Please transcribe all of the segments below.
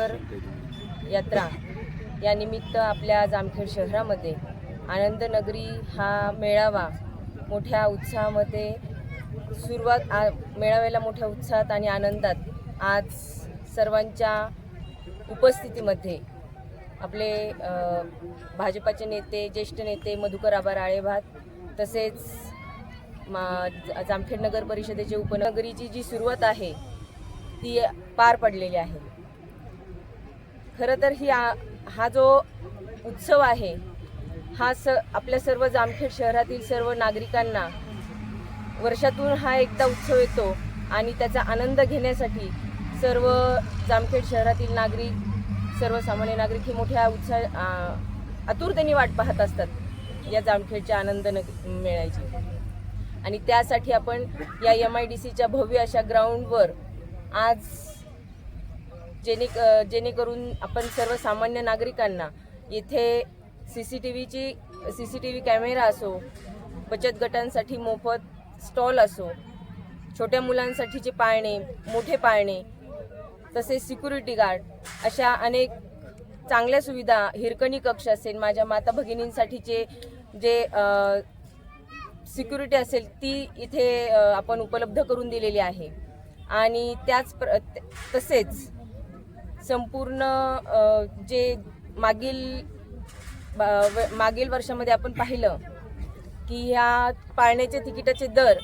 नगर यात्रा या निमित्त आपल्या जामखेड शहरामध्ये आनंद नगरी हा मेळावा मोठ्या उत्साहामध्ये मेळाव्याला मोठ्या उत्साहात आणि आनंदात आज सर्वांच्या उपस्थितीमध्ये आपले भाजपाचे नेते, ज्येष्ठ नेते मधुकर आबा राळेभात, तसेच जामखेड नगर परिषदेचे उपनगरीची जी सुरुवात आहे ती पार पडलेली आहे। खरं तर हा जो उत्सव आहे हा आपल्या सर्व जामखेड शहरातील सर्व नागरिकांना वर्षातून हा एकदा उत्सव येतो आणि त्याचा आनंद घेण्यासाठी सर्व जामखेड शहरातील नागरिक, सर्वसामान्य नागरिक ही मोठ्या आतुरतेने वाट पाहत असतात या जामखेडच्या आनंद मेळ्याची। आणि त्यासाठी आपण या MIDCच्या भव्य अशा ग्राउंडवर आज जेणेकरून आपण सर्वसामान्य नागरिकांना येथे CCTV कॅमेरा असो, बचत गटांसाठी मोफत स्टॉल असो, छोट्या मुलांसाठीचे पाळणे, मोठे पाळणे, तसेच सिक्युरिटी गार्ड अशा अनेक चांगल्या सुविधा, हिरकणी कक्ष असेल, माझ्या माता भगिनींसाठीचे जे सिक्युरिटी असेल ती इथे आपण उपलब्ध करून दिलेली आहे। आणि तसेच संपूर्ण जे मागील वर्षामध्ये आपण पाहिलं की ह्या पाळण्याचे तिकिटाचे दर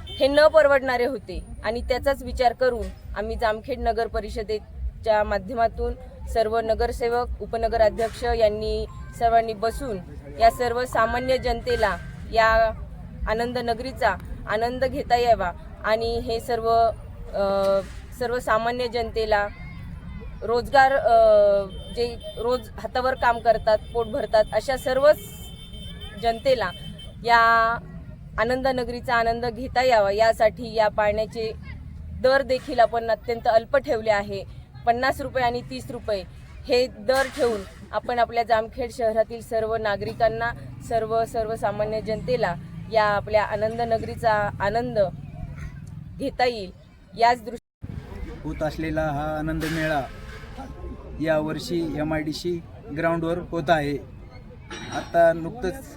हे न परवडणारे होते आणि त्याचाच विचार करून आम्ही जामखेड नगर परिषदेच्या माध्यमातून सर्व नगरसेवक, उपनगराध्यक्ष यांनी सर्वांनी बसून या सर्व सामान्य जनतेला या आनंद नगरीचा आनंद घेता यावा आणि हे सर्व सामान्य जनतेला रोजगार, जे रोज हातावर काम करतात, पोट भरतात, अशा सर्वच जनतेला या आनंद नगरीचा आनंद घेता यावा यासाठी या पाळण्याचे दर देखील आपण अत्यंत अल्प ठेवले आहे। 50 रुपये आणि 30 रुपये हे दर ठेवून आपण आपल्या जामखेड शहरातील सर्व नागरिकांना, सर्वसामान्य जनतेला या आपल्या आनंद नगरीचा आनंद घेता येईल याच दृष्टीने होत असलेला हा आनंद मेळा यावर्षी MIDC ग्राउंडवर होत आहे। आता नुकतंच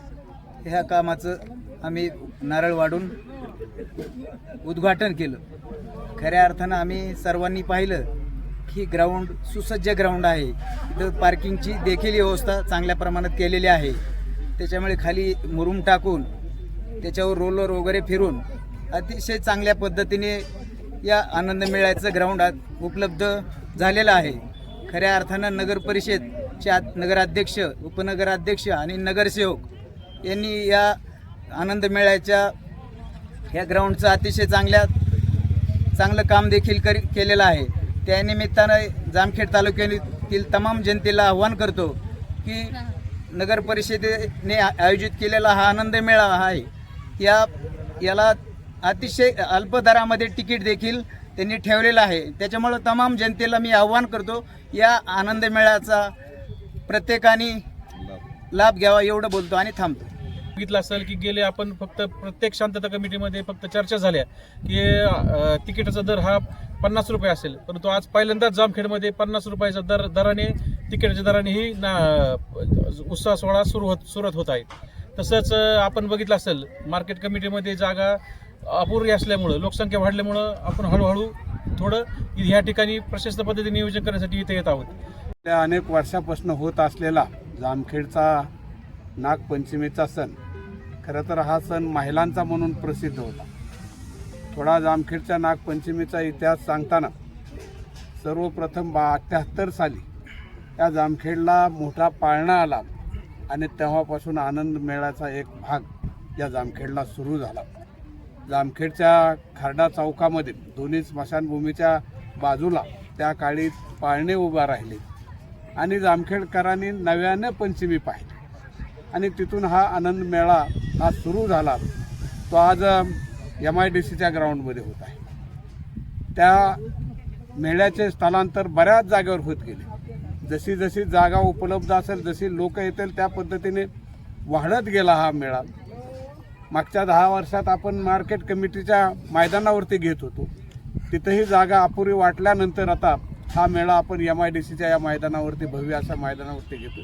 ह्या कामाचं आम्ही नारळ वाढून उद्घाटन केलं। खऱ्या अर्थानं आम्ही सर्वांनी पाहिलं की ग्राउंड सुसज्ज ग्राउंड आहे, इथं पार्किंगची देखील व्यवस्था चांगल्या प्रमाणात केलेली आहे। त्याच्यामुळे खाली मुरुम टाकून त्याच्यावर रोलर वगैरे फिरून अतिशय चांगल्या पद्धतीने या आनंद मेळ्याचं ग्राउंड उपलब्ध झालेलं आहे। खऱ्या अर्थानं नगर परिषदचे नगराध्यक्ष, उपनगराध्यक्ष आणि नगरसेवक यांनी या आनंद मेळ्याच्या ह्या ग्राउंडचं अतिशय चांगलं काम देखील केलेलं आहे। त्यानिमित्तानं जामखेड तालुक्यातील तमाम जनतेला आव्हान करतो की नगर परिषदेने आयोजित केलेला हा आनंद मेळावा आहे, याला अतिशय अल्प दरामध्ये तिकीट देखील त्यांनी ठेवलेलं आहे। त्याच्यामुळं तमाम जनतेला मी आव्हान करतो या आनंद मेळ्याचा प्रत्येकाने लाभ घ्यावा, एवढं बोलतो आणि थांबतो। बघितलं असेल की गेले आपण फक्त प्रत्येक शांतता कमिटीमध्ये फक्त चर्चा झाल्या की तिकिटाचा दर हा 50 रुपये असेल, परंतु आज पहिल्यांदाच जामखेडमध्ये 50 रुपयाचा दराने तिकिटाच्या दराने ही उत्साह सोहळा सुरुवात होत आहे। तसंच आपण बघितलं असेल मार्केट कमिटीमध्ये जागा अपुरी असल्यामुळं, लोकसंख्या वाढल्यामुळं आपण हळूहळू थोडं ह्या ठिकाणी प्रशस्त पद्धतीने नियोजन करण्यासाठी इथे येत आहोत। त्या अनेक वर्षापासून होत असलेला जामखेडचा नागपंचमीचा सण, खरं तर हा सण महिलांचा म्हणून प्रसिद्ध होता। थोडा जामखेडच्या नागपंचमीचा इतिहास सांगताना सर्वप्रथम 78 साली या जामखेडला मोठा पाळणा आला आणि तेव्हापासून आनंद मेळ्याचा एक भाग या जामखेडला सुरू झाला। जामखेडच्या खारडा चौकामध्ये दोन्ही स्मशानभूमीच्या बाजूला त्या काळी पाळणे उभा राहिले आणि जामखेडकरांनी नव्यानं पंचमी पाहिली आणि तिथून हा आनंद मेळा हा सुरू झाला। तो आज MIDCच्या ग्राउंडमध्ये होत आहे। त्या मेळ्याचे स्थलांतर बऱ्याच जागेवर होत गेले। जशी जशी जागा उपलब्ध असेल, जशी लोक येतील त्या पद्धतीने वाढत गेला हा मेळा। मागच्या 10 वर्षात आपण मार्केट कमिटीच्या मैदानावरती घेत होतो, तिथेही जागा अपुरी वाटल्यानंतर आता हा मेळा आपण MIDCच्या या मैदानावरती, भव्य अशा मैदानावरती घेतो.